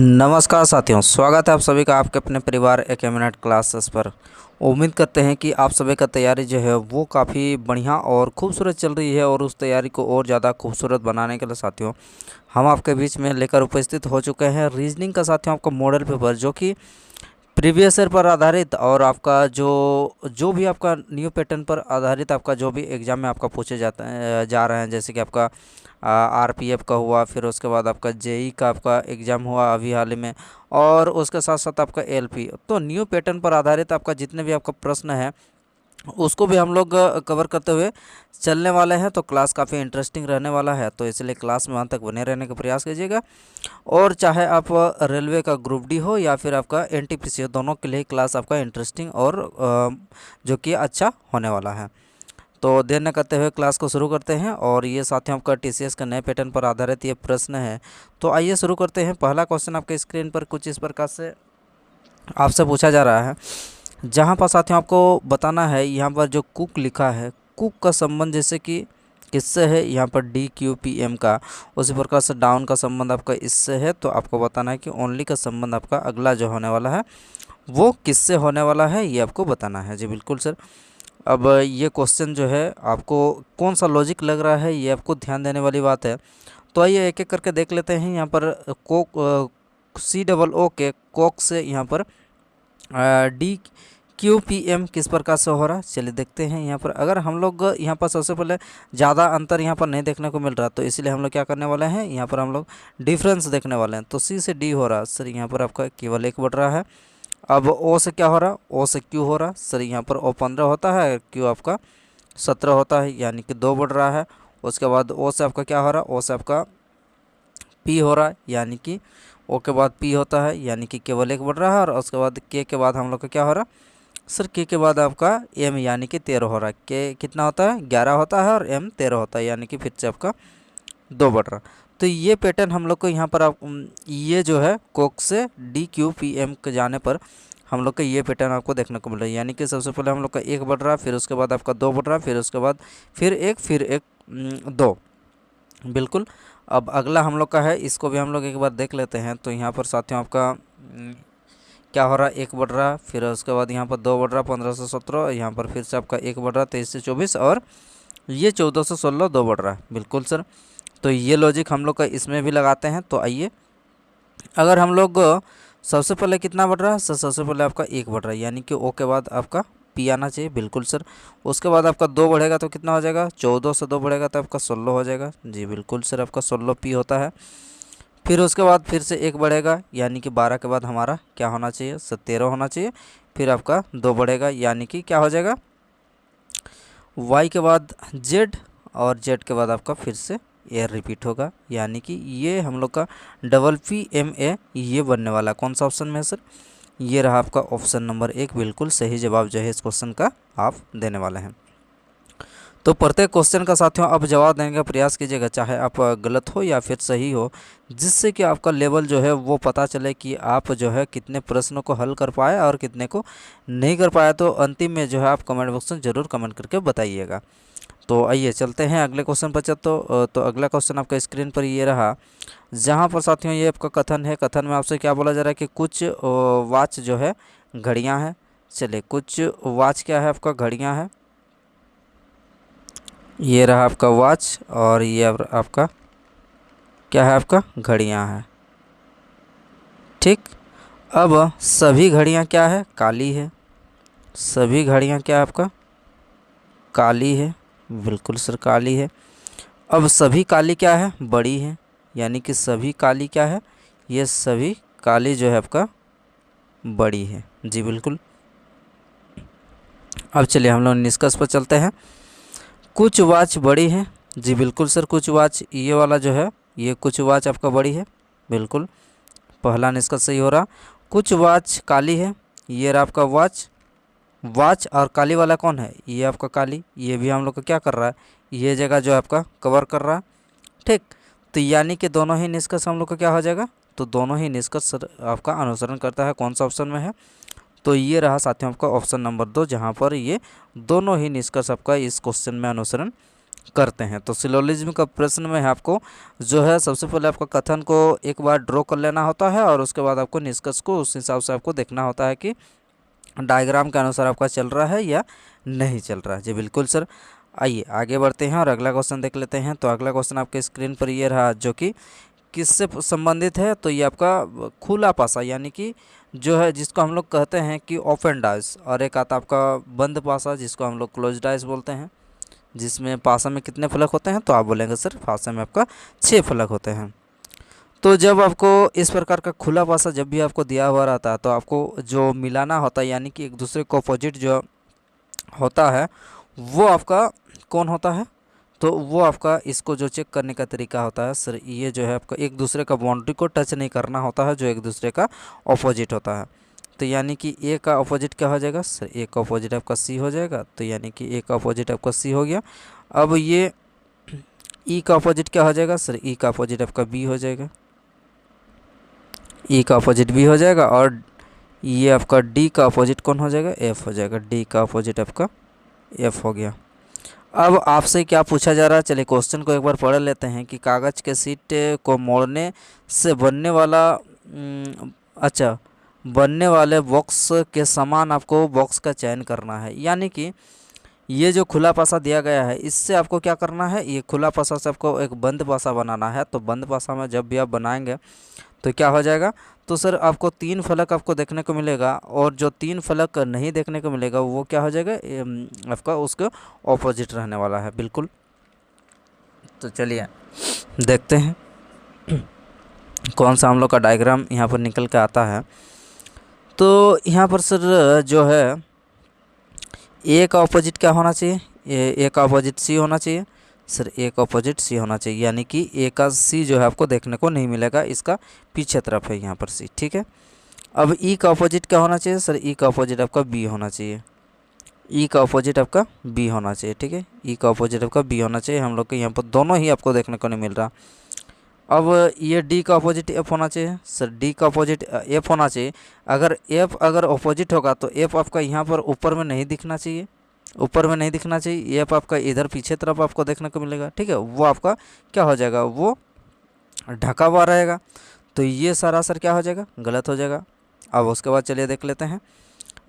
नमस्कार साथियों, स्वागत है आप सभी का आपके अपने परिवार एक मिनट क्लासेस पर। उम्मीद करते हैं कि आप सभी का तैयारी जो है वो काफ़ी बढ़िया और खूबसूरत चल रही है और उस तैयारी को और ज़्यादा खूबसूरत बनाने के लिए साथियों हम आपके बीच में लेकर उपस्थित हो चुके हैं रीजनिंग का साथियों आपका मॉडल पेपर, जो कि प्रीवियस ईयर पर आधारित और आपका जो जो भी आपका न्यू पैटर्न पर आधारित आपका जो भी एग्ज़ाम में आपका पूछे जाते हैं जा रहे हैं, जैसे कि आपका आरपीएफ का हुआ, फिर उसके बाद आपका जेई का आपका एग्ज़ाम हुआ अभी हाल ही में, और उसके साथ साथ आपका एलपी। तो न्यू पैटर्न पर आधारित आपका जितने भी आपका प्रश्न है उसको भी हम लोग कवर करते हुए चलने वाले हैं। तो क्लास काफ़ी इंटरेस्टिंग रहने वाला है, तो इसलिए क्लास में अंत तक बने रहने का प्रयास कीजिएगा। और चाहे आप रेलवे का ग्रुप डी हो या फिर आपका एनटीपीसी हो, दोनों के लिए क्लास आपका इंटरेस्टिंग और जो कि अच्छा होने वाला है। तो देर न करते हुए क्लास को शुरू करते हैं। और ये साथियों आपका टीसीएस का नए पैटर्न पर आधारित ये प्रश्न है। तो आइए शुरू करते हैं। पहला क्वेश्चन आपके स्क्रीन पर कुछ इस प्रकार से आपसे पूछा जा रहा है, जहाँ पर साथियों आपको बताना है, यहाँ पर जो कुक लिखा है, कुक का संबंध जैसे कि किससे है, यहाँ पर डी क्यू पी एम का, उसी प्रकार से डाउन का संबंध आपका इससे है। तो आपको बताना है कि ओनली का संबंध आपका अगला जो होने वाला है वो किससे होने वाला है, ये आपको बताना है। जी बिल्कुल सर। अब ये क्वेश्चन जो है आपको कौन सा लॉजिक लग रहा है, ये आपको ध्यान देने वाली बात है। तो आइए एक एक करके देख लेते हैं। यहाँ पर कोक COO के कोक से यहाँ पर डी क्यू पी एम किस प्रकार से हो रहा है, चलिए देखते हैं। यहाँ पर अगर हम लोग यहाँ पर सबसे पहले ज़्यादा अंतर यहाँ पर नहीं देखने को मिल रहा, तो इसलिए हम लोग क्या करने वाले हैं, यहाँ पर हम लोग डिफरेंस देखने वाले हैं। तो सी से डी हो रहा है सर, यहाँ पर आपका केवल एक बढ़ रहा है। अब ओ से क्या हो रहा, ओ से क्यू हो रहा सर, यहाँ पर ओ 15 होता है, क्यू आपका 17 होता है, यानी कि 2 बढ़ रहा है। उसके बाद ओ से आपका क्या हो रहा, ओ से आपका पी हो रहा है, यानी कि ओ के बाद पी होता है, यानी कि केवल एक बढ़ रहा है। और उसके बाद के बाद हम लोग का क्या हो रहा सर, के बाद आपका एम यानी कि 13 हो रहा है। के कितना होता है, 11 होता है, और एम 13 होता है, यानी कि फिर से आपका 2 बढ़ रहा। तो ये पैटर्न हम लोग को यहाँ पर आप ये जो है कोक से डी क्यू पी एम के जाने पर हम लोग का ये पैटर्न आपको देखने को मिल रहा है। यानी कि सबसे पहले हम लोग का 1 बढ़ रहा, फिर उसके बाद आपका 2 बढ़ रहा, फिर उसके बाद फिर एक 2। बिल्कुल। अब अगला हम लोग का है, इसको भी हम लोग एक बार देख लेते हैं। तो यहाँ पर साथियों आपका क्या हो रहा, 1 बढ़ रहा, फिर उसके बाद यहाँ पर 2 बढ़ रहा, 15 से 17, यहाँ पर फिर से आपका 1 बढ़ रहा, 23 से 24, और ये 14 से 16, 2 बढ़ रहा है। बिल्कुल सर। तो ये लॉजिक हम लोग का इसमें भी लगाते हैं। तो आइए, अगर हम लोग सबसे पहले कितना बढ़ रहा है सर, सबसे पहले आपका 1 बढ़ रहा है, यानी कि ओ के बाद आपका पी आना चाहिए। बिल्कुल सर। उसके बाद आपका 2 बढ़ेगा तो कितना हो जाएगा, 14 से 2 बढ़ेगा तो आपका 16 हो जाएगा। जी बिल्कुल सर, आपका 16 पी होता है। फिर उसके बाद फिर से 1 बढ़ेगा, यानी कि 12 के बाद हमारा क्या होना चाहिए सर, 13 होना चाहिए। फिर आपका 2 बढ़ेगा, यानी कि क्या हो जाएगा, वाई के बाद जेड, और जेड के बाद आपका फिर से एयर रिपीट होगा, यानी कि ये हम लोग का PPMA ये बनने वाला। कौन सा ऑप्शन में है सर, ये रहा आपका ऑप्शन नंबर 1। बिल्कुल सही जवाब जो है इस क्वेश्चन का आप देने वाले हैं। तो प्रत्येक क्वेश्चन का साथियों आप जवाब देने का प्रयास कीजिएगा, चाहे आप गलत हो या फिर सही हो, जिससे कि आपका लेवल जो है वो पता चले कि आप जो है कितने प्रश्नों को हल कर पाए और कितने को नहीं कर पाए। तो अंतिम में जो है आप कमेंट बॉक्स में ज़रूर कमेंट करके बताइएगा। तो आइए चलते हैं अगले क्वेश्चन पर। तो अगला क्वेश्चन आपका स्क्रीन पर ये रहा, जहाँ पर साथियों ये आपका कथन है। कथन में आपसे क्या बोला जा रहा है कि कुछ वॉच जो है घड़ियाँ हैं। चलिए, कुछ वॉच क्या है, आपका घड़ियाँ हैं। ये रहा आपका वॉच, और ये आपका क्या है, आपका घड़ियाँ हैं। ठीक। अब सभी घड़ियाँ क्या है, काली है। सभी घड़ियाँ क्या है आपका, काली है। बिल्कुल सर, काली है। अब सभी काली क्या है, बड़ी है, यानी कि सभी काली क्या है, ये सभी काली जो है आपका बड़ी है। जी बिल्कुल। अब चलिए हम लोग निष्कर्ष पर चलते हैं। कुछ वॉच बड़ी है। जी बिल्कुल सर, कुछ वॉच ये वाला जो है, ये कुछ वॉच आपका बड़ी है। बिल्कुल, पहला निष्कर्ष सही हो रहा। कुछ वॉच काली है, ये रहा आपका वॉच। वॉच और काली वाला कौन है, ये आपका काली। ये भी हम लोग को क्या कर रहा है, ये जगह जो आपका कवर कर रहा है। ठीक। तो यानी कि दोनों ही निष्कर्ष हम लोग का क्या हो जाएगा, तो दोनों ही निष्कर्ष आपका अनुसरण करता है। कौन सा ऑप्शन में है, तो ये रहा साथियों आपका ऑप्शन नंबर 2, जहाँ पर ये दोनों ही निष्कर्ष आपका इस क्वेश्चन में अनुसरण करते हैं। तो सिलोजिज्म का प्रश्न में है आपको जो है सबसे पहले आपका कथन को एक बार ड्रॉ कर लेना होता है और उसके बाद आपको निष्कर्ष को उस हिसाब से आपको देखना होता है कि डायग्राम के अनुसार आपका चल रहा है या नहीं चल रहा है। जी बिल्कुल सर। आइए आगे बढ़ते हैं और अगला क्वेश्चन देख लेते हैं। तो अगला क्वेश्चन आपके स्क्रीन पर ये रहा, जो कि किससे संबंधित है। तो ये आपका खुला पासा यानी कि जो है जिसको हम लोग कहते हैं कि ओपन डाइस, और एक आता आपका बंद पासा जिसको हम लोग क्लोज डाइस बोलते हैं, जिसमें पासा में कितने फलक होते हैं। तो आप बोलेंगे सर पासा में आपका 6 फलक होते हैं। तो जब आपको इस प्रकार का खुला पासा जब भी आपको दिया हुआ रहता है तो आपको जो मिलाना होता है यानी कि एक दूसरे को अपोजिट जो होता है वो आपका कौन होता है। तो वो आपका इसको जो चेक करने का तरीका होता है सर, ये जो है आपका एक दूसरे का बाउंड्री को टच नहीं करना होता है जो एक दूसरे का अपोजिट होता है। तो यानी कि ए का अपोजिट क्या हो जाएगा सर, ए का अपोजिट आपका सी हो जाएगा। तो यानी कि ए का अपोजिट आपका सी हो गया। अब ये ई का अपोजिट क्या हो जाएगा सर, ई का अपोजिट आपका बी हो जाएगा, ई का अपोजिट बी हो जाएगा। और ये आपका डी का अपोजिट कौन हो जाएगा, एफ हो जाएगा। डी का अपोजिट आपका एफ हो गया। अब आपसे क्या पूछा जा रहा है, चलिए क्वेश्चन को एक बार पढ़ लेते हैं कि कागज़ के शीट को मोड़ने से बनने वाला अच्छा बनने वाले बॉक्स के समान आपको बॉक्स का चयन करना है। यानी कि ये जो खुला पासा दिया गया है इससे आपको क्या करना है, ये खुला पासा से आपको एक बंद पासा बनाना है। तो बंद पासा में जब भी आप बनाएंगे तो क्या हो जाएगा, तो सर आपको 3 फलक आपको देखने को मिलेगा और जो 3 फलक नहीं देखने को मिलेगा वो क्या हो जाएगा, आपका उसके ऑपोजिट रहने वाला है। बिल्कुल। तो चलिए देखते हैं कौन सा हम लोग का डायग्राम यहाँ पर निकल के आता है। तो यहाँ पर सर जो है ए का ऑपोजिट क्या होना चाहिए, ए का ऑपोजिट सी होना चाहिए सर, ए का ऑपोजिट सी होना चाहिए। यानी कि ए का सी जो है आपको देखने को नहीं मिलेगा, इसका पीछे तरफ है यहाँ पर सी, ठीक है। अब ई का ऑपोजिट क्या होना चाहिए सर, ई का ऑपोजिट आपका बी होना चाहिए, ई का ऑपोजिट आपका बी होना चाहिए, ठीक है। ई का ऑपोजिट आपका बी होना चाहिए। हम लोग के यहाँ पर दोनों ही आपको देखने को नहीं मिल रहा। अब ये डी का अपोजिट एफ होना चाहिए सर, डी का अपोजिट एफ होना चाहिए। अगर एफ अगर अपोजिट होगा तो एफ आपका यहाँ पर ऊपर में नहीं दिखना चाहिए, ऊपर में नहीं दिखना चाहिए। एफ आपका इधर पीछे तरफ आपको देखने को मिलेगा, ठीक है। वो आपका क्या हो जाएगा, वो ढका हुआ रहेगा। तो ये सरासर क्या हो जाएगा, गलत हो जाएगा। अब उसके बाद चलिए देख लेते हैं।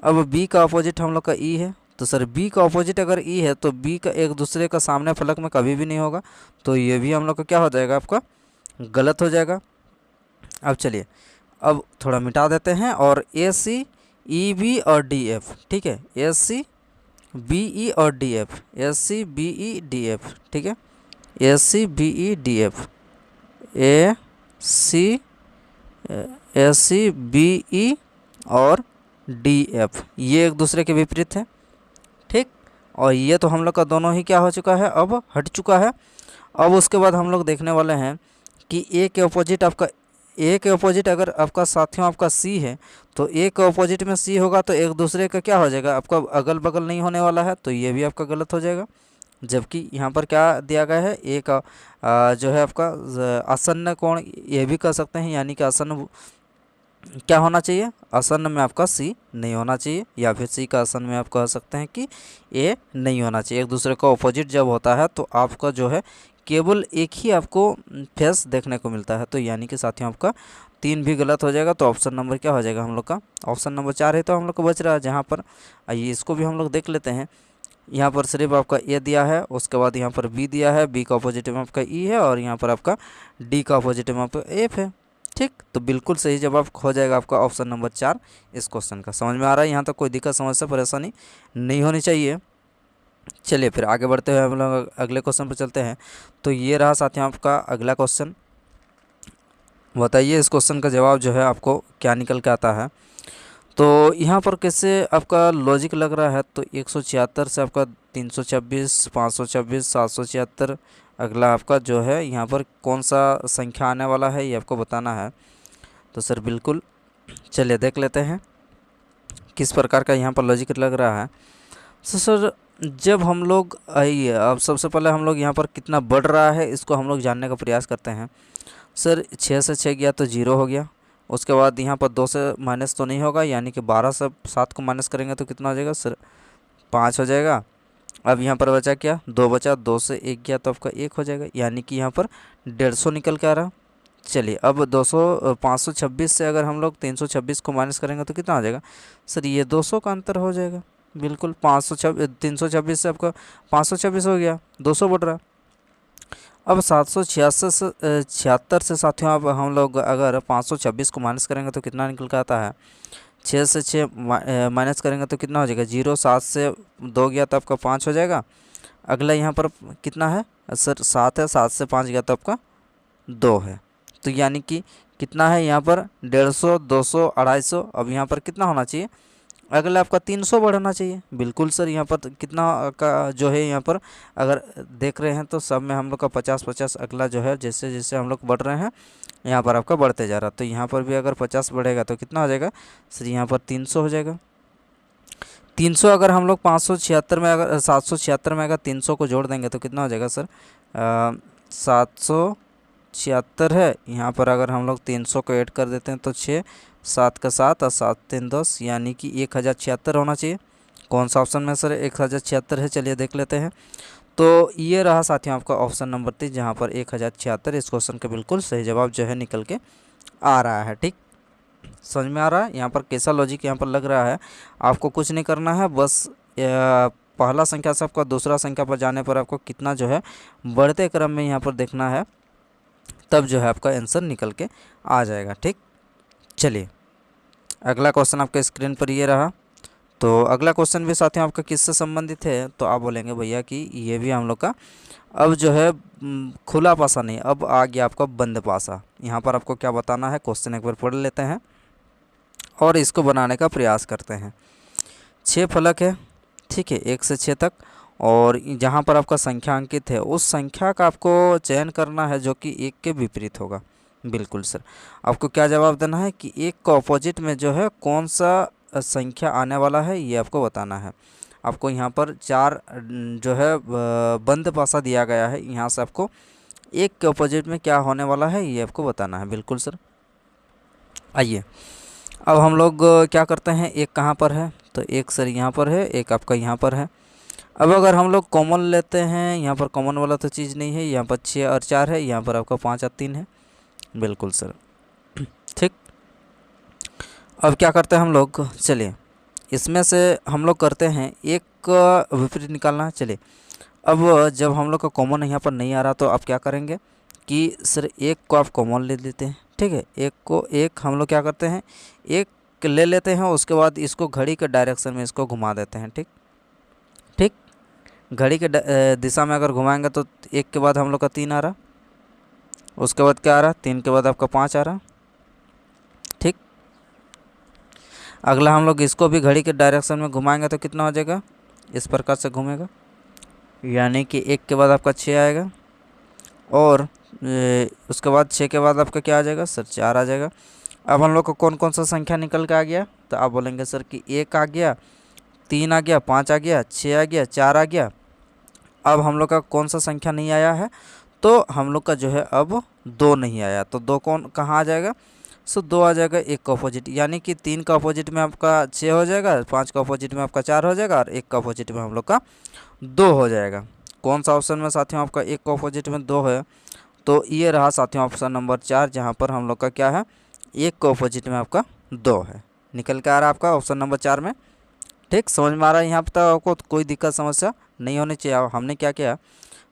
अब बी का अपोजिट हम लोग का ई है। तो सर बी का अपोजिट अगर ई है तो बी का एक दूसरे का सामने फलक में कभी भी नहीं होगा। तो ये भी हम लोग का क्या हो जाएगा, आपका गलत हो जाएगा। अब चलिए अब थोड़ा मिटा देते हैं और ए सी ई बी और डी एफ, ठीक है। ए सी बी ई और D F, S C B E D F, ठीक है। S C B E D F, A C B E और डी एफ, ये एक दूसरे के विपरीत है, ठीक। और ये तो हम लोग का दोनों ही क्या हो चुका है, अब हट चुका है। अब उसके बाद हम लोग देखने वाले हैं कि ए के अपोजिट आपका, ए के अपोजिट अगर आपका साथियों आपका सी है तो ए के अपोजिट में सी होगा तो एक दूसरे का क्या हो जाएगा, आपका अगल बगल नहीं होने वाला है। तो ये भी आपका गलत हो जाएगा। जबकि यहाँ पर क्या दिया गया है, ए का जो है आपका आसन्न कोण, ये भी कह सकते हैं। यानी कि आसन्न क्या होना चाहिए, आसन्न में आपका सी नहीं होना चाहिए, या फिर सी का आसन्न में आप कह सकते हैं कि ए नहीं होना चाहिए। एक दूसरे का ऑपोजिट जब होता है तो आपका जो है केवल एक ही आपको फेस देखने को मिलता है। तो यानी कि साथियों आपका 3 भी गलत हो जाएगा। तो ऑप्शन नंबर क्या हो जाएगा हम लोग का, ऑप्शन नंबर 4 है। तो हम लोग को बच रहा है जहाँ पर, आइए इसको भी हम लोग देख लेते हैं। यहाँ पर सिर्फ आपका ए दिया है, उसके बाद यहाँ पर बी दिया है, बी का अपोजिट में आपका ई है और यहाँ पर आपका डी का अपोजिट में आपका एफ है, ठीक। तो बिल्कुल सही जवाब हो जाएगा आपका ऑप्शन नंबर 4 इस क्वेश्चन का। समझ में आ रहा है, यहाँ तक कोई दिक्कत समस्या परेशानी नहीं होनी चाहिए। चलिए फिर आगे बढ़ते हुए हम लोग अगले क्वेश्चन पर चलते हैं। तो ये रहा साथियों आपका अगला क्वेश्चन। बताइए इस क्वेश्चन का जवाब जो है आपको क्या निकल के आता है। तो यहाँ पर कैसे आपका लॉजिक लग रहा है, तो 176 से आपका 326, 526, 776, अगला आपका जो है यहाँ पर कौन सा संख्या आने वाला है ये आपको बताना है। तो सर बिल्कुल चलिए देख लेते हैं किस प्रकार का यहाँ पर लॉजिक लग रहा है। तो सर जब हम लोग, आइए अब सबसे पहले हम लोग यहाँ पर कितना बढ़ रहा है इसको हम लोग जानने का प्रयास करते हैं। सर 6 से 6 गया तो 0 हो गया। उसके बाद यहाँ पर 2 से माइनस तो नहीं होगा, यानी कि 12 से 7 को माइनस करेंगे तो कितना हो जाएगा सर, 5 हो जाएगा। अब यहाँ पर बचा क्या, 2 बचा, 2 से 1 गया तो आपका 1 हो जाएगा, यानी कि यहाँ पर 150 निकल के आ रहा। चलिए अब 526 से अगर हम लोग 326 को माइनस करेंगे तो कितना आ जाएगा सर, ये 200 का अंतर हो जाएगा। बिल्कुल 326 से आपका 526 हो गया, 200 बढ़ रहा। अब 766 से 76 से साथियों अब हम लोग अगर 526 को माइनस करेंगे तो कितना निकल के आता है, 6 से 6 माइनस करेंगे तो कितना हो जाएगा, 0, 7 से 2 गया तो आपका 5 हो जाएगा। अगला यहाँ पर कितना है सर, 7 है, 7 से 5 गया तो आपका 2 है। तो यानी कि कितना है यहाँ पर 150, 200, 250। अब यहाँ पर कितना होना चाहिए, अगला आपका 300 बढ़ना चाहिए। बिल्कुल सर, यहाँ पर कितना का जो है यहाँ पर अगर देख रहे हैं तो सब में हम लोग का 50-50 अगला जो है जैसे जैसे हम लोग बढ़ रहे हैं यहाँ पर आपका बढ़ते जा रहा। तो यहाँ पर भी अगर 50 बढ़ेगा तो कितना हो जाएगा सर, यहाँ पर 300 हो जाएगा। 300 अगर हम लोग 576 में अगर 776 में अगर 300 को जोड़ देंगे तो कितना हो जाएगा सर, 776 है। यहाँ पर अगर हम लोग 300 को ऐड कर देते हैं तो 6, 7 का 7 और 7 3 10, यानी कि 1076 होना चाहिए। कौन सा ऑप्शन में सर 1076 है, चलिए देख लेते हैं। तो ये रहा साथियों आपका ऑप्शन नंबर 3, जहाँ पर 1076 इस क्वेश्चन का बिल्कुल सही जवाब जो है निकल के आ रहा है। ठीक, समझ में आ रहा है यहाँ पर कैसा लॉजिक यहाँ पर लग रहा है। आपको कुछ नहीं करना है, बस पहला संख्या से आपका दूसरा संख्या पर जाने पर आपको कितना जो है बढ़ते क्रम में यहाँ पर देखना है, तब जो है आपका आंसर निकल के आ जाएगा। ठीक, चलिए अगला क्वेश्चन आपके स्क्रीन पर ये रहा। तो अगला क्वेश्चन भी साथियों आपका किससे संबंधित है, तो आप बोलेंगे भैया कि ये भी हम लोग का अब जो है खुला पासा नहीं, अब आ गया आपका बंद पासा। यहाँ पर आपको क्या बताना है, क्वेश्चन एक बार पढ़ लेते हैं और इसको बनाने का प्रयास करते हैं। 6 फलक है, ठीक है, 1 से 6 तक, और जहाँ पर आपका संख्या अंकित है उस संख्या का आपको चयन करना है जो कि 1 के विपरीत होगा। बिल्कुल सर, आपको क्या जवाब देना है कि 1 का ऑपोजिट में जो है कौन सा संख्या आने वाला है, ये आपको बताना है। आपको यहाँ पर 4 जो है बंद पासा दिया गया है, यहाँ से आपको 1 के ऑपोजिट में क्या होने वाला है ये आपको बताना है। बिल्कुल सर, आइए अब हम लोग क्या करते हैं, 1 कहाँ पर है, तो 1 सर यहाँ पर है, 1 आपका यहाँ पर है। अब अगर हम लोग कॉमन लेते हैं, यहाँ पर कॉमन वाला तो चीज़ नहीं है, यहाँ पर 6 और 4 है, यहाँ पर आपका 5 और 3 है। बिल्कुल सर, ठीक। अब क्या करते हैं हम लोग, चलिए इसमें से हम लोग करते हैं एक विपरीत निकालना है। चलिए अब जब हम लोग का कॉमन यहाँ पर नहीं आ रहा तो आप क्या करेंगे कि सर 1 को आप कॉमन ले लेते हैं, ठीक है। 1 को हम लोग क्या करते हैं, 1 ले लेते हैं, उसके बाद इसको घड़ी के डायरेक्शन में इसको घुमा देते हैं। ठीक ठीक, घड़ी के दिशा में अगर घुमाएंगे तो 1 के बाद हम लोग का 3 आ रहा, उसके बाद क्या आ रहा, 3 के बाद आपका 5 आ रहा। ठीक, अगला हम लोग इसको भी घड़ी के डायरेक्शन में घुमाएंगे तो कितना हो जाएगा, इस प्रकार से घूमेगा, यानी कि 1 के बाद आपका 6 आएगा, और उसके बाद 6 के बाद आपका क्या आ जाएगा सर, 4 आ जाएगा। अब हम लोग को कौन कौन सा संख्या निकल के आ गया, तो आप बोलेंगे सर कि 1 आ गया, 3 आ गया, 5 आ गया, 6 आ गया, 4 आ गया। अब हम लोग का कौन सा संख्या नहीं आया है, तो हम लोग का जो है अब 2 नहीं आया, तो 2 कौन कहाँ आ जाएगा, सो 2 आ जाएगा 1 का अपोजिट, यानी कि 3 का अपोजिट में आपका 6 हो जाएगा, 5 का अपोजिट में आपका 4 हो जाएगा, और 1 का अपोजिट में हम लोग का 2 हो जाएगा। कौन सा ऑप्शन में साथियों आपका 1 का अपोजिट में 2 है, तो ये रहा साथियों ऑप्शन नंबर 4, जहाँ पर हम लोग का क्या है, 1 का अपोजिट में आपका 2 है, निकल के आ रहा है आपका ऑप्शन नंबर 4 में। ठीक, समझ में आ रहा है यहाँ पर आपको कोई दिक्कत समस्या नहीं होनी चाहिए। हमने क्या किया,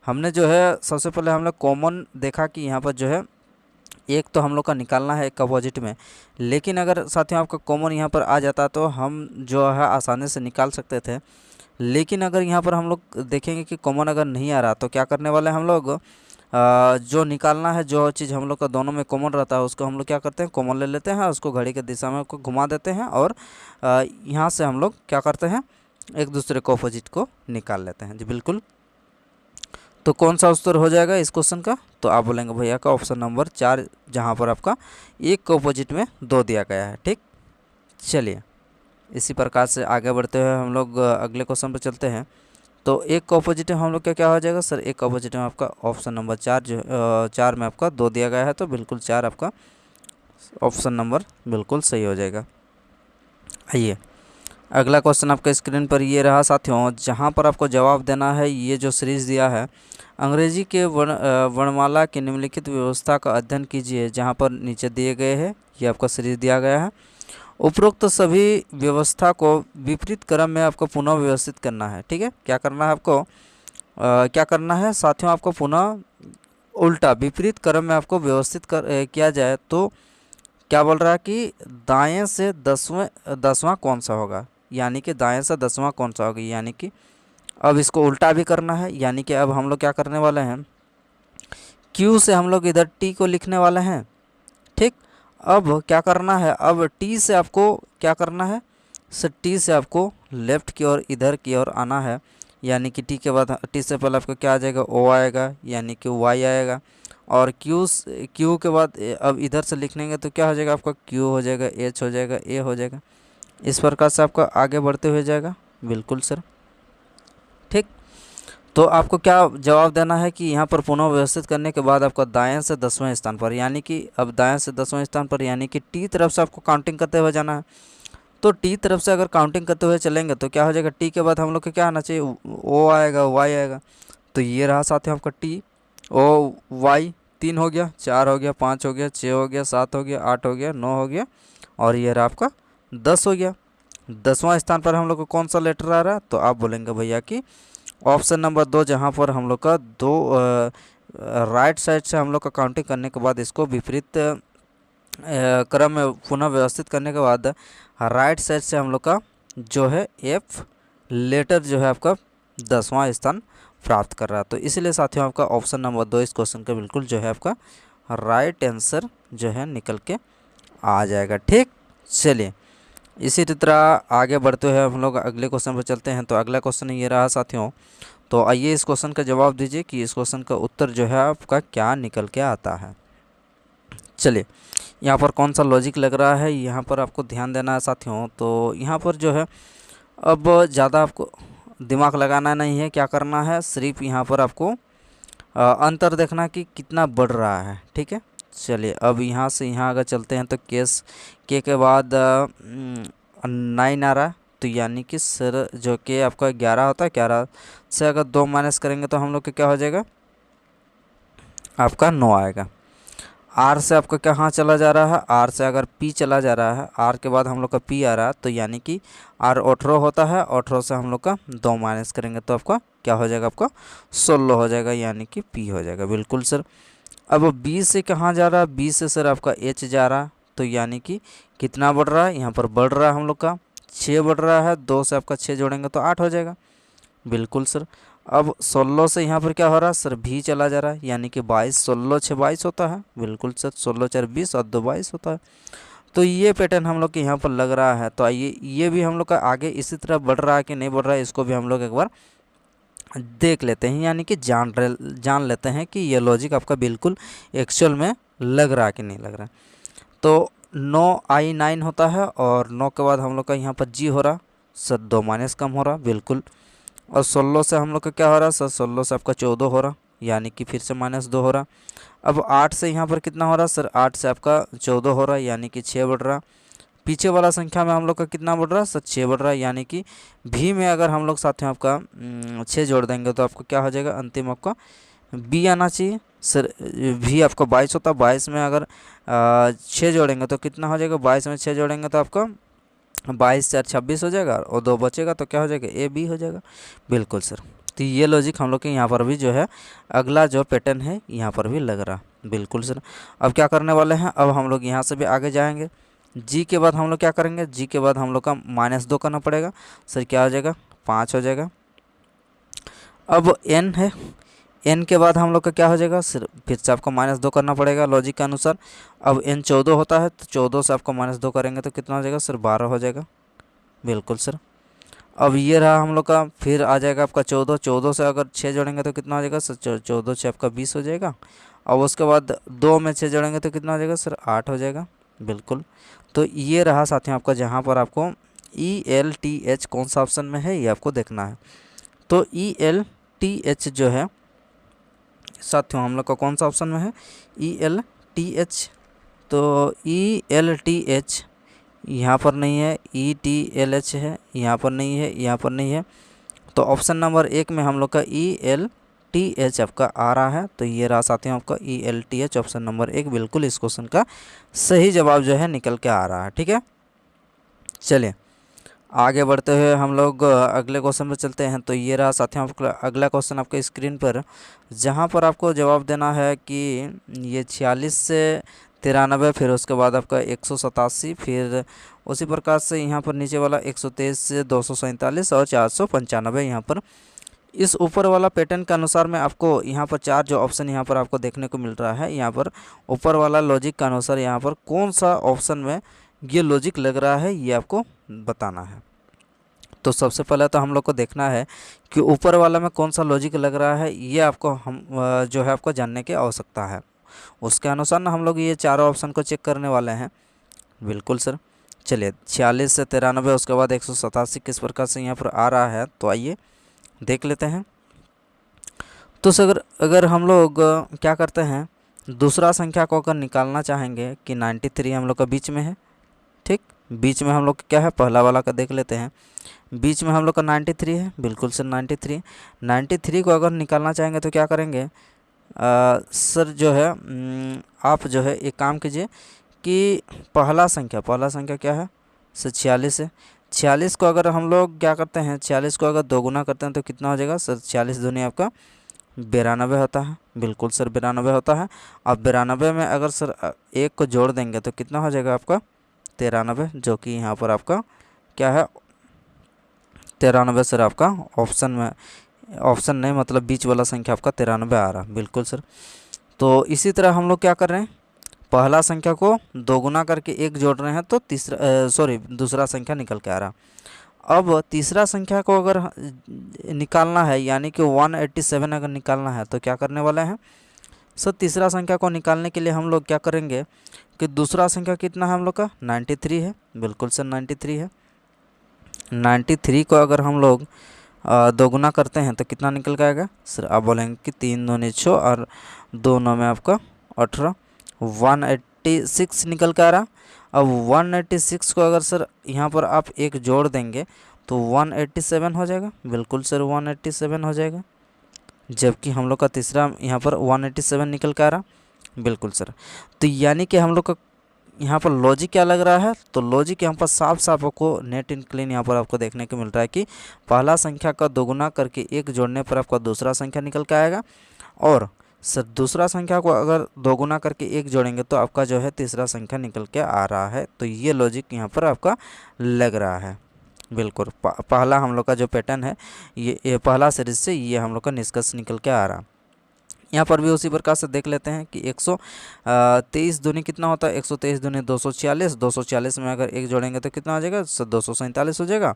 हमने जो है सबसे पहले हम लोग कॉमन देखा कि यहाँ पर जो है 1 तो हम लोग का निकालना है 1 का अपोजिट में, लेकिन अगर साथियों आपका कॉमन यहाँ पर आ जाता तो हम जो है आसानी से निकाल सकते थे। लेकिन अगर यहाँ पर हम लोग देखेंगे कि कॉमन अगर नहीं आ रहा तो क्या करने वाले हैं हम लोग, जो निकालना है, जो चीज़ हम लोग का दोनों में कॉमन रहता है उसको हम लोग क्या करते हैं, कॉमन ले लेते हैं, उसको घड़ी के दिशा में को घुमा देते हैं, और यहाँ से हम लोग क्या करते हैं, एक दूसरे को अपोजिट को निकाल लेते हैं। जी बिल्कुल, तो कौन सा उत्तर हो जाएगा इस क्वेश्चन का, तो आप बोलेंगे भैया का ऑप्शन नंबर 4, जहाँ पर आपका 1 के अपोजिट में 2 दिया गया है। ठीक, चलिए इसी प्रकार से आगे बढ़ते हुए हम लोग अगले क्वेश्चन पर चलते हैं। तो 1 का अपोजिट में हम लोग क्या हो जाएगा सर, 1 का अपोजिट में आपका ऑप्शन नंबर 4 जो 4 में आपका 2 दिया गया है, तो बिल्कुल 4 आपका ऑप्शन नंबर बिल्कुल सही हो जाएगा। आइए अगला क्वेश्चन आपके स्क्रीन पर ये रहा साथियों, जहाँ पर आपको जवाब देना है। ये जो सीरीज दिया है, अंग्रेजी के वर्णमाला की निम्नलिखित व्यवस्था का अध्ययन कीजिए, जहाँ पर नीचे दिए गए हैं। ये आपका सीरीज दिया गया है। उपरोक्त सभी व्यवस्था को विपरीत क्रम में आपको पुनः व्यवस्थित करना है। ठीक है, क्या करना है आपको, क्या करना है साथियों, आपको पुनः उल्टा विपरीत क्रम में आपको व्यवस्थित किया जाए तो क्या बोल रहा है कि दाएं से दसवां कौन सा होगा, यानी कि दाएं से दसवां कौन सा होगा, यानी कि अब इसको उल्टा भी करना है। यानी कि अब हम लोग क्या करने वाले हैं, Q से हम लोग इधर T को लिखने वाले हैं। ठीक, अब क्या करना है, अब T से आपको क्या करना है सर, T से आपको लेफ़्ट की ओर इधर की ओर आना है। यानी कि T के बाद T से पहले आपको क्या आ जाएगा, O आएगा, यानी कि Y आएगा। और Q के बाद अब इधर से लिखेंगे तो क्या हो जाएगा आपका, Q हो जाएगा, H हो जाएगा, A हो जाएगा। इस प्रकार से आपका आगे बढ़ते हुए जाएगा। बिल्कुल सर। ठीक, तो आपको क्या जवाब देना है कि यहाँ पर पुनः व्यवस्थित करने के बाद आपको दाएं से 10वें स्थान पर, यानी कि अब दाएं से 10वें स्थान पर यानी कि टी तरफ से आपको काउंटिंग करते हुए जाना है। तो टी तरफ से अगर काउंटिंग करते हुए चलेंगे तो क्या हो जाएगा, टी के बाद हम लोग को क्या आना चाहिए, ओ आएगा, वाई आएगा। तो ये रहा साथियों आपका टी, ओ, वाई। 3 हो गया, 4 हो गया, 5 हो गया, 6 हो गया, 7 हो गया, 8 हो गया, 9 हो गया, और ये रहा आपका 10 हो गया। 10वां स्थान पर हम लोग को कौन सा लेटर आ रहा है, तो आप बोलेंगे भैया कि ऑप्शन नंबर 2, जहाँ पर हम लोग का दो राइट साइड से हम लोग का काउंटिंग करने के बाद इसको विपरीत क्रम में पुनः व्यवस्थित करने के बाद राइट साइड से हम लोग का जो है F लेटर जो है आपका 10वां स्थान प्राप्त कर रहा है। तो इसलिए साथियों आपका ऑप्शन नंबर 2 इस क्वेश्चन का बिल्कुल जो है आपका राइट आंसर जो है निकल के आ जाएगा। ठीक, चलिए इसी तरह आगे बढ़ते हुए हम लोग अगले क्वेश्चन पर चलते हैं। तो अगला क्वेश्चन ये रहा साथियों, तो आइए इस क्वेश्चन का जवाब दीजिए कि इस क्वेश्चन का उत्तर जो है आपका क्या निकल के आता है। चलिए, यहाँ पर कौन सा लॉजिक लग रहा है, यहाँ पर आपको ध्यान देना है साथियों। तो यहाँ पर जो है अब ज़्यादा आपको दिमाग लगाना नहीं है, क्या करना है, सिर्फ यहाँ पर आपको अंतर देखना कि कितना बढ़ रहा है। ठीक है, चलिए अब यहाँ से यहाँ अगर चलते हैं तो के बाद 9 आ रहा है, तो यानी कि सर जो कि आपका 11 होता है, 11 से अगर 2 माइनस करेंगे तो हम लोग का क्या हो जाएगा, आपका 9 आएगा। आर से आपका कहाँ चला जा रहा है, आर से अगर पी चला जा रहा है, आर के बाद हम लोग का पी आ रहा है, तो यानी कि आर 18 होता है, 18 से हम लोग का 2 माइनस करेंगे तो आपका क्या हो जाएगा, आपका 16 हो जाएगा, यानी कि पी हो जाएगा। बिल्कुल सर। अब बी से कहाँ जा रहा है, बी से सर आपका एच जा रहा है, तो यानी कि कितना बढ़ रहा है, यहाँ पर बढ़ रहा है हम लोग का 6 बढ़ रहा है, 2 से आपका 6 जोड़ेंगे तो 8 हो जाएगा। बिल्कुल सर। अब 16 से यहाँ पर क्या हो रहा है सर, भी चला जा रहा है, यानी कि 22, 16 6 22 होता है। बिल्कुल सर, 16 4 20 और 2 22 होता है। तो ये पैटर्न हम लोग के यहाँ पर लग रहा है। तो आइए ये भी हम लोग का आगे इसी तरह बढ़ रहा है कि नहीं बढ़ रहा है, इसको भी हम लोग एक बार देख लेते हैं, यानी कि जान लेते हैं कि ये लॉजिक आपका बिल्कुल एक्चुअल में लग रहा है कि नहीं लग रहा है। तो 9i9 होता है, और 9 के बाद हम लोग का यहाँ पर जी हो रहा सर, 2 माइनस कम हो रहा बिल्कुल। और 16 से हम लोग का क्या हो रहा सर, 16 से आपका 14 हो रहा, यानी कि फिर से -2 हो रहा। अब 8 से यहाँ पर कितना हो रहा सर, 8 से आपका 14 हो रहा, यानी कि 6 बढ़ रहा। पीछे वाला संख्या में हम लोग का कितना बढ़ रहा है सर, 6 बढ़ रहा है, यानी कि भी में अगर हम लोग साथ में आपका 6 जोड़ देंगे तो आपको क्या हो जाएगा, अंतिम आपका बी आना चाहिए सर। भी आपका 22 होता है, 22 में अगर 6 जोड़ेंगे तो कितना हो जाएगा, 22 में 6 जोड़ेंगे तो आपका 22 4 26 हो जाएगा, और 2 बचेगा तो क्या हो जाएगा, ए बी हो जाएगा। बिल्कुल सर। तो ये लॉजिक हम लोग के यहाँ पर भी जो है अगला जो पैटर्न है यहाँ पर भी लग रहा। बिल्कुल सर। अब क्या करने वाले हैं, अब हम लोग यहाँ से भी आगे जाएंगे। जी के बाद हम लोग क्या करेंगे, जी के बाद हम लोग का -2 करना पड़ेगा सर, क्या हो जाएगा, 5 हो जाएगा। अब एन है, एन के बाद हम लोग का क्या हो जाएगा सर, फिर से आपको -2 करना पड़ेगा लॉजिक के अनुसार। अब एन 14 होता है, तो 14 से आपको -2 करेंगे तो कितना हो जाएगा सर, 12 हो जाएगा। बिल्कुल सर। अब ये रहा हम लोग का, फिर आ जाएगा आपका 14, 14 से अगर 6 जोड़ेंगे तो कितना हो जाएगा सर, 14 से आपका 20 हो जाएगा। और उसके बाद 2 में 6 जोड़ेंगे तो कितना हो जाएगा सर, 8 हो जाएगा। बिल्कुल। तो ये रहा साथियों आपका, जहाँ पर आपको ELTH कौन सा ऑप्शन में है ये आपको देखना है। तो ELTH जो है साथियों हम लोग का कौन सा ऑप्शन में है, ELTH। तो ELTH यहाँ पर नहीं है, ETLH है, यहाँ पर नहीं है, यहाँ पर नहीं है। तो ऑप्शन नंबर 1 में हम लोग का ELTH आपका आ रहा है। तो ये रहा साथियों आपका ELTH ऑप्शन नंबर 1 बिल्कुल इस क्वेश्चन का सही जवाब जो है निकल के आ रहा है। ठीक है, चलिए आगे बढ़ते हुए हम लोग अगले क्वेश्चन पर चलते हैं। तो ये रहा साथियों आपका अगला क्वेश्चन आपके स्क्रीन पर, जहाँ पर आपको जवाब देना है कि ये 46 से 93, फिर उसके बाद आपका 187, फिर उसी प्रकार से यहाँ पर नीचे वाला 123 से 247 और 495। यहाँ पर इस ऊपर वाला पैटर्न के अनुसार में आपको यहाँ पर 4 जो ऑप्शन यहाँ पर आपको देखने को मिल रहा है, यहाँ पर ऊपर वाला लॉजिक के अनुसार यहाँ पर कौन सा ऑप्शन में ये लॉजिक लग रहा है ये आपको बताना है। तो सबसे पहले तो हम लोग को देखना है कि ऊपर वाला में कौन सा लॉजिक लग रहा है, ये आपको हम जो है आपको जानने की आवश्यकता है। उसके अनुसार ना हम लोग ये चारों ऑप्शन को चेक करने वाले हैं। बिल्कुल सर, चलिए 46 से 93 उसके बाद 187 किस प्रकार से यहाँ पर आ रहा है, तो आइए देख लेते हैं। तो सर अगर हम लोग क्या करते हैं, दूसरा संख्या को अगर निकालना चाहेंगे कि 93 हम लोग का बीच में है। ठीक, बीच में हम लोग क्या है, पहला वाला का देख लेते हैं। बीच में हम लोग का 93 है, बिल्कुल सर 93 को अगर निकालना चाहेंगे तो क्या करेंगे सर जो है आप जो है एक काम कीजिए कि पहला संख्या क्या है सर 46 है। 46 को अगर हम लोग क्या करते हैं, 46 को अगर दोगुना करते हैं तो कितना हो जाएगा सर, 40 दूनी आपका 92 होता है। बिल्कुल सर 92 होता है। अब 92 में अगर सर एक को जोड़ देंगे तो कितना हो जाएगा आपका 93, जो कि यहाँ पर आपका क्या है 93 सर आपका ऑप्शन में, ऑप्शन नहीं मतलब बीच वाला संख्या आपका 93 आ रहा। बिल्कुल सर, तो इसी तरह हम लोग क्या कर रहे हैं, पहला संख्या को दोगुना करके एक जोड़ रहे हैं तो दूसरा संख्या निकल के आ रहा। अब तीसरा संख्या को अगर निकालना है यानी कि 187 अगर निकालना है तो क्या करने वाले हैं सर, तीसरा संख्या को निकालने के लिए हम लोग क्या करेंगे कि दूसरा संख्या कितना है हम लोग का 93 है। बिल्कुल सर 93 है। 93 को अगर हम लोग दोगुना करते हैं तो कितना निकल के आएगा सर, आप बोलेंगे कि 3 दूनी 6 और 2 9 में आपका 18, 186 निकल के आ रहा। अब 186 को अगर सर यहाँ पर आप एक जोड़ देंगे तो 187 हो जाएगा। बिल्कुल सर 187 हो जाएगा, जबकि हम लोग का तीसरा यहाँ पर 187 निकल के आ रहा। बिल्कुल सर, तो यानी कि हम लोग का यहाँ पर लॉजिक क्या लग रहा है, तो लॉजिक यहाँ पर साफ साफ आपको नेट इन क्लीन यहाँ पर आपको देखने को मिल रहा है कि पहला संख्या का दोगुना करके एक जोड़ने पर आपका दूसरा संख्या निकल के आएगा, और सर दूसरा संख्या को अगर दोगुना करके एक जोड़ेंगे तो आपका जो है तीसरा संख्या निकल के आ रहा है। तो ये लॉजिक यहाँ पर आपका लग रहा है। बिल्कुल पहला हम लोग का जो पैटर्न है ये पहला सीरीज से ये हम लोग का निष्कर्ष निकल के आ रहा। यहाँ पर भी उसी प्रकार से देख लेते हैं कि 123 दूनी कितना होता है, 123 दूनी 246, 246 में अगर एक जोड़ेंगे तो कितना हो जाएगा सर 247 हो जाएगा।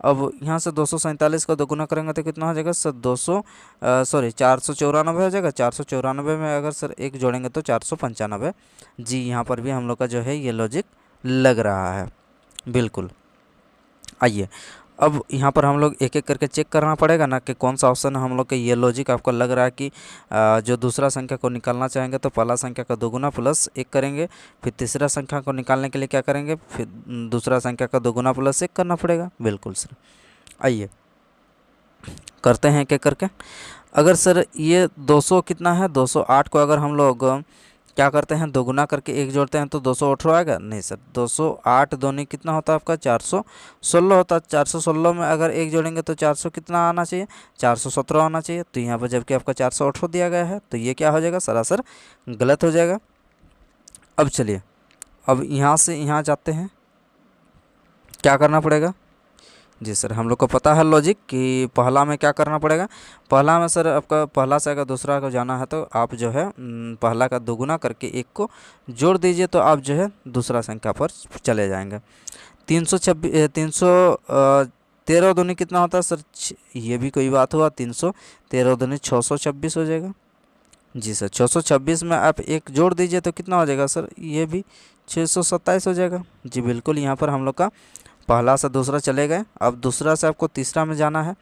अब यहाँ से 247 का दोगुना करेंगे तो कितना हो जाएगा सर 494 हो जाएगा। 494 में अगर सर एक जोड़ेंगे तो 495। जी यहाँ पर भी हम लोग का जो है ये लॉजिक लग रहा है। बिल्कुल, आइए अब यहाँ पर हम लोग एक एक करके चेक करना पड़ेगा ना कि कौन सा ऑप्शन हम लोग के ये लॉजिक आपको लग रहा है कि जो दूसरा संख्या को निकालना चाहेंगे तो पहला संख्या का दोगुना प्लस एक करेंगे, फिर तीसरा संख्या को निकालने के लिए क्या करेंगे, फिर दूसरा संख्या का दोगुना प्लस एक करना पड़ेगा। बिल्कुल सर, आइए करते हैं एक एक करके। अगर सर ये 200 कितना है 208 को अगर हम लोग क्या करते हैं दोगुना करके एक जोड़ते हैं तो 218 आएगा। नहीं सर 208 दोनी कितना होता है आपका 416 होता है। 416 में अगर एक जोड़ेंगे तो 400 कितना आना चाहिए 417 आना चाहिए। तो यहाँ पर जबकि आपका 418 दिया गया है तो ये क्या हो जाएगा सरासर गलत हो जाएगा। अब चलिए अब यहाँ से यहाँ जाते हैं, क्या करना पड़ेगा जी सर, हम लोग को पता है लॉजिक कि पहला में क्या करना पड़ेगा। पहला में सर आपका पहला से अगर दूसरा को जाना है तो आप जो है पहला का दोगुना करके एक को जोड़ दीजिए तो आप जो है दूसरा संख्या पर चले जाएंगे। 313 दूनी कितना होता है सर, ये भी कोई बात हुआ, 313 दूनी 626 हो जाएगा। जी सर 626 में आप एक जोड़ दीजिए तो कितना हो जाएगा सर, ये भी 627 हो जाएगा। जी बिल्कुल, यहाँ पर हम लोग का पहला से दूसरा चले गए। अब दूसरा से आपको तीसरा में जाना है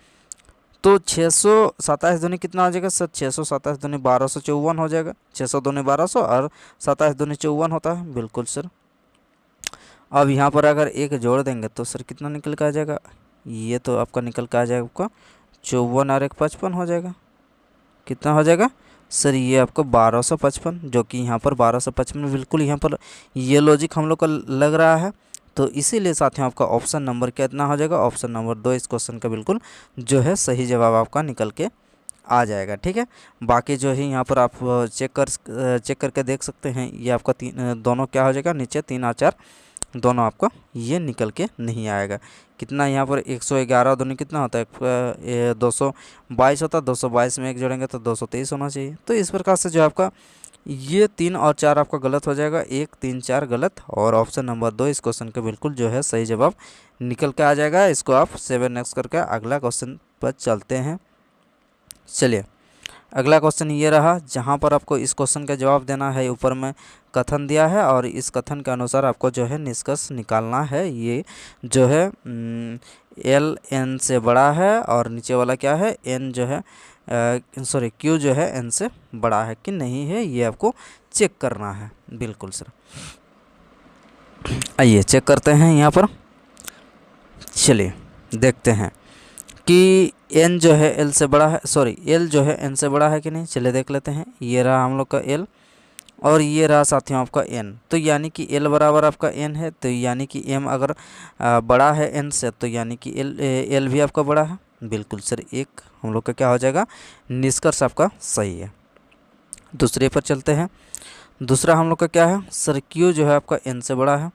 तो 627 दूनी कितना हो जाएगा सर, 627 दूनी 1254 हो जाएगा। 600 दूनी 1200 और 27 दूनी 54 होता है। बिल्कुल सर, अब यहाँ पर अगर एक जोड़ देंगे तो सर कितना निकल के आ जाएगा, ये तो आपका निकल के आ जाएगा आपका 54 और 1 55 हो जाएगा। कितना हो जाएगा सर, ये आपको 1255, जो कि यहाँ पर 1255 बिल्कुल यहाँ पर ये लॉजिक हम लोग का लग रहा है। तो इसीलिए साथियों आपका ऑप्शन नंबर कितना हो जाएगा, ऑप्शन नंबर 2 इस क्वेश्चन का बिल्कुल जो है सही जवाब आपका निकल के आ जाएगा। ठीक है, बाकी जो है यहाँ पर आप चेक करके देख सकते हैं, ये आपका दोनों क्या हो जाएगा, नीचे 3 और 4 दोनों आपका ये निकल के नहीं आएगा। कितना यहाँ पर 111 दोनों कितना होता है, 222 होता है, 222 में एक जोड़ेंगे तो 223 होना चाहिए। तो इस प्रकार से जो आपका ये 3 और 4 आपका गलत हो जाएगा, 1 3 4 गलत, और ऑप्शन नंबर 2 इस क्वेश्चन का बिल्कुल जो है सही जवाब निकल के आ जाएगा। इसको आप 7 नेक्स्ट करके अगला क्वेश्चन पर चलते हैं। चलिए अगला क्वेश्चन ये रहा, जहाँ पर आपको इस क्वेश्चन का जवाब देना है। ऊपर में कथन दिया है और इस कथन के अनुसार आपको जो है निष्कर्ष निकालना है। ये जो है एल एन से बड़ा है और नीचे वाला क्या है, एन जो है सॉरी क्यू जो है एन से बड़ा है कि नहीं है, ये आपको चेक करना है। बिल्कुल सर, आइए चेक करते हैं यहाँ पर। चलिए देखते हैं कि एन जो है एल से बड़ा है, सॉरी एल जो है एन से बड़ा है कि नहीं। चलिए देख लेते हैं, ये रहा हम लोग का एल और ये रहा साथियों आपका एन। तो यानी कि एल बराबर आपका एन है, तो यानी कि एम अगर बड़ा है एन से, तो यानी कि एल भी आपका बड़ा है। बिल्कुल सर, एक हम लोग का क्या हो जाएगा, निष्कर्ष आपका सही है। दूसरे पर चलते हैं। दूसरा हम लोग का क्या है सर, क्यू जो है आपका एन से बड़ा है।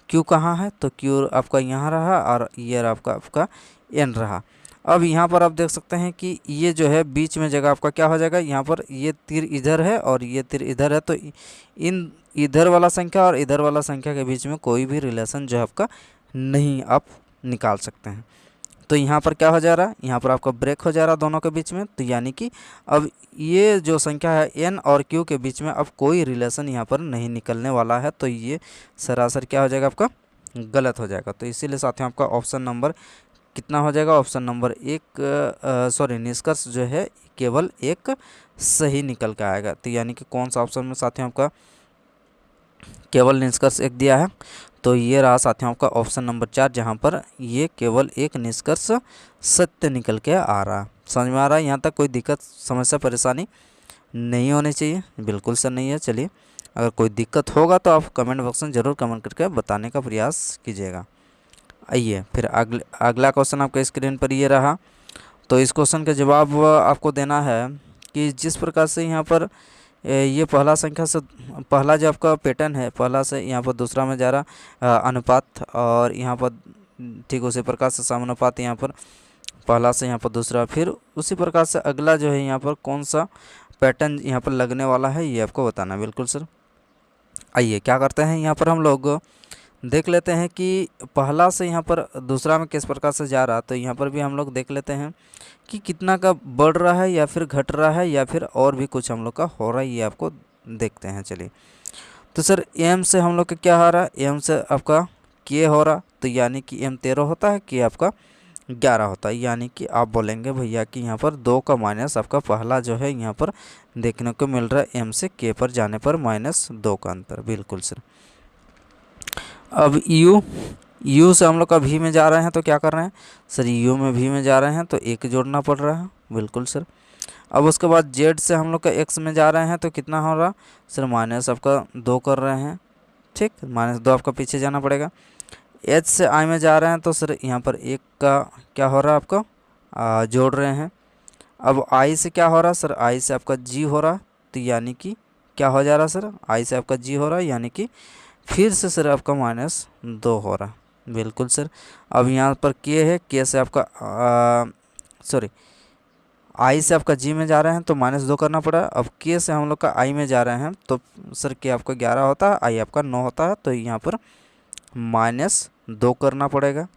क्यू कहाँ है, तो क्यू आपका यहाँ रहा और ये आपका एन रहा। अब यहाँ पर आप देख सकते हैं कि ये जो है बीच में जगह आपका क्या हो जाएगा, यहाँ पर ये तीर इधर है और ये तीर इधर है, तो इन इधर वाला संख्या और इधर वाला संख्या के बीच में कोई भी रिलेशन जो है आपका नहीं आप निकाल सकते हैं। तो यहाँ पर क्या हो जा रहा है, यहाँ पर आपका ब्रेक हो जा रहा है दोनों के बीच में। तो यानी कि अब ये जो संख्या है एन और क्यू के बीच में अब कोई रिलेशन यहाँ पर नहीं निकलने वाला है। तो ये सरासर क्या हो जाएगा, आपका गलत हो जाएगा। तो इसीलिए साथियों आपका ऑप्शन नंबर कितना हो जाएगा, ऑप्शन नंबर 1 सॉरी निष्कर्ष जो है केवल एक सही निकल के आएगा। तो यानी कि कौन सा ऑप्शन में साथियों आपका केवल निष्कर्ष एक दिया है, तो ये रहा साथियों आपका ऑप्शन नंबर 4, जहाँ पर ये केवल एक निष्कर्ष सत्य निकल के आ रहा। समझ में आ रहा है, यहाँ तक कोई दिक्कत समस्या परेशानी नहीं होनी चाहिए। बिल्कुल सर नहीं है। चलिए अगर कोई दिक्कत होगा तो आप कमेंट बॉक्स में ज़रूर कमेंट करके बताने का प्रयास कीजिएगा। आइए फिर अगला क्वेश्चन आपके स्क्रीन पर ये रहा। तो इस क्वेश्चन का जवाब आपको देना है कि जिस प्रकार से यहाँ पर ये पहला संख्या से पहला जो आपका पैटर्न है, पहला से यहाँ पर दूसरा में जा रहा अनुपात, और यहाँ पर ठीक उसी प्रकार से समानुपात, यहाँ पर पहला से यहाँ पर दूसरा, फिर उसी प्रकार से अगला जो है यहाँ पर कौन सा पैटर्न यहाँ पर लगने वाला है, ये आपको बताना। बिल्कुल सर, आइए क्या करते हैं, यहाँ पर हम लोग देख लेते हैं कि पहला से यहाँ पर दूसरा में किस प्रकार से जा रहा। तो यहाँ पर भी हम लोग देख लेते हैं कि कितना का बढ़ रहा है या फिर घट रहा है या फिर और भी कुछ हम लोग का हो रहा है, ये आपको देखते हैं। चलिए तो सर एम से हम लोग का क्या हो रहा है, एम से आपका के हो रहा। तो यानी कि एम 13 होता है, के आपका 11 होता है। यानी कि आप बोलेंगे भैया कि यहाँ पर 2 का माइनस आपका पहला जो है यहाँ पर देखने को मिल रहा है, एम से के पर जाने पर -2 का अंतर। बिल्कुल सर। अब यू से हम लोग का वी में जा रहे हैं तो क्या कर रहे हैं सर, यू में वी में जा रहे हैं तो एक जोड़ना पड़ रहा है। बिल्कुल सर। अब उसके बाद जेड से हम लोग का एक्स में जा रहे हैं तो कितना हो रहा सर, माइनस आपका 2 कर रहे हैं। ठीक, -2 आपका पीछे जाना पड़ेगा। एच से आई में जा रहे हैं तो सर यहाँ पर 1 का क्या हो रहा है आपका जोड़ रहे हैं। अब आई से क्या हो रहा सर, आई से आपका जी हो रहा। तो यानी कि क्या हो जा रहा सर, आई से आपका जी हो रहा, यानी कि फिर से सर आपका -2 हो रहा। बिल्कुल सर। अब यहाँ पर के है, के से आपका सॉरी आई से आपका जी में जा रहे हैं तो -2 करना पड़ा। अब के से हम लोग का आई में जा रहे हैं तो सर के आपका 11 होता है, आई आपका 9 होता है, तो यहाँ पर -2 करना पड़ेगा।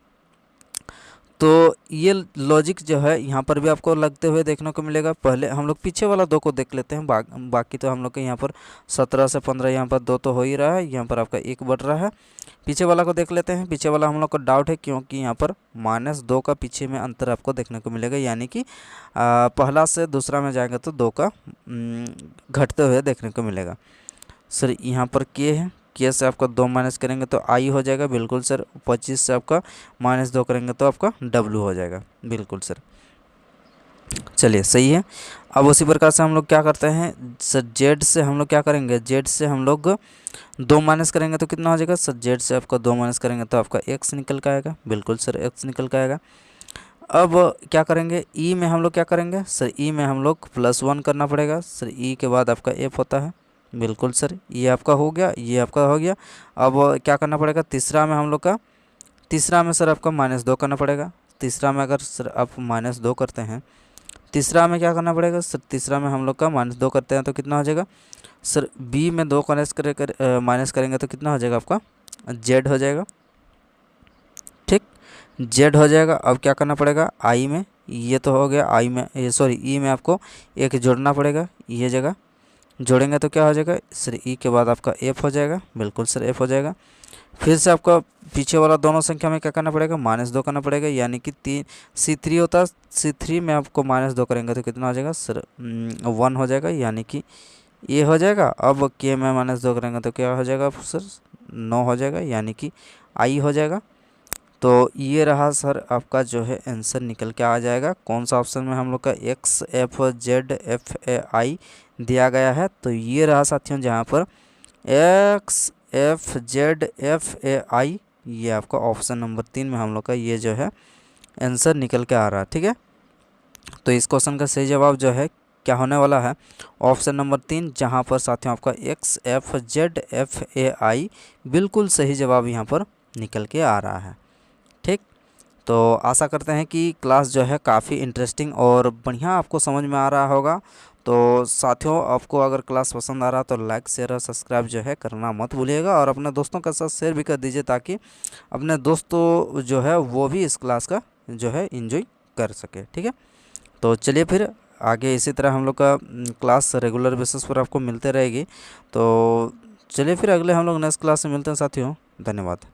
तो ये लॉजिक जो है यहाँ पर भी आपको लगते हुए देखने को मिलेगा। पहले हम लोग पीछे वाला 2 को देख लेते हैं, बाकी तो हम लोग के यहाँ पर 17 से 15 यहाँ पर 2 तो हो ही रहा है, यहाँ पर आपका 1 बढ़ रहा है। पीछे वाला को देख लेते हैं। पीछे वाला हम लोग को डाउट है क्योंकि यहाँ पर -2 का पीछे में अंतर आपको देखने को मिलेगा, यानी कि पहला से दूसरा में जाएंगे तो 2 का घटते हुए देखने को मिलेगा। सर यहाँ पर के है, के से आपका 2 माइनस करेंगे तो आई हो जाएगा, बिल्कुल सर। 25 से आपका -2 करेंगे तो आपका डब्ल्यू हो जाएगा, बिल्कुल सर। चलिए सही है। अब उसी प्रकार से हम लोग क्या करते हैं सर, जेड से हम लोग क्या करेंगे, जेड से हम लोग 2 माइनस करेंगे तो कितना हो जाएगा सर, जेड से आपका 2 माइनस करेंगे तो आपका एक्स निकल के आएगा, बिल्कुल सर एक्स निकल के आएगा। अब क्या करेंगे, ई में हम लोग क्या करेंगे सर, ई में हम लोग +1 करना पड़ेगा सर। ई के बाद आपका एफ होता है, बिल्कुल सर। ये आपका हो गया, ये आपका हो गया। अब क्या करना पड़ेगा, तीसरा में हम लोग का, तीसरा में सर आपका -2 करना पड़ेगा। तीसरा में अगर सर आप -2 करते हैं, तीसरा में क्या करना पड़ेगा सर, तीसरा में हम लोग का -2 करते हैं तो कितना हो जाएगा सर, बी में 2 माइनस करेंगे तो कितना हो जाएगा आपका, जेड हो जाएगा, ठीक, जेड हो जाएगा। अब क्या करना पड़ेगा, आई में, ये तो हो गया, आई में ये सॉरी ई में आपको एक जोड़ना पड़ेगा, ये जगह जोड़ेंगे तो क्या हो जाएगा सर, ई के बाद आपका एफ हो जाएगा, बिल्कुल सर एफ हो जाएगा। फिर से आपका पीछे वाला दोनों संख्या में क्या करना पड़ेगा, -2 करना पड़ेगा, यानी कि C3 होता है, C3 में आपको -2 करेंगे तो कितना हो जाएगा सर, 1 हो जाएगा, यानी कि ये हो जाएगा। अब के में -2 करेंगे तो क्या हो जाएगा सर, 9 हो जाएगा, यानी कि आई हो जाएगा। तो ये रहा सर आपका जो है आंसर निकल के आ जाएगा। कौन सा ऑप्शन में हम लोग का X F Z F A I दिया गया है, तो ये रहा साथियों जहाँ पर X F Z F A I, ये आपका ऑप्शन नंबर 3 में हम लोग का ये जो है आंसर निकल के आ रहा है, ठीक है। तो इस क्वेश्चन का सही जवाब जो है क्या होने वाला है, ऑप्शन नंबर 3, जहाँ पर साथियों आपका X F Z F A I बिल्कुल सही जवाब यहाँ पर निकल के आ रहा है, ठीक। तो आशा करते हैं कि क्लास जो है काफ़ी इंटरेस्टिंग और बढ़िया आपको समझ में आ रहा होगा। तो साथियों आपको अगर क्लास पसंद आ रहा तो लाइक शेयर और सब्सक्राइब जो है करना मत भूलिएगा, और अपने दोस्तों के साथ शेयर भी कर दीजिए ताकि अपने दोस्तों जो है वो भी इस क्लास का जो है एंजॉय कर सके, ठीक है। तो चलिए फिर आगे इसी तरह हम लोग का क्लास रेगुलर बेसिस पर आपको मिलते रहेगी। तो चलिए फिर अगले हम लोग नेक्स्ट क्लास में मिलते हैं साथियों, धन्यवाद।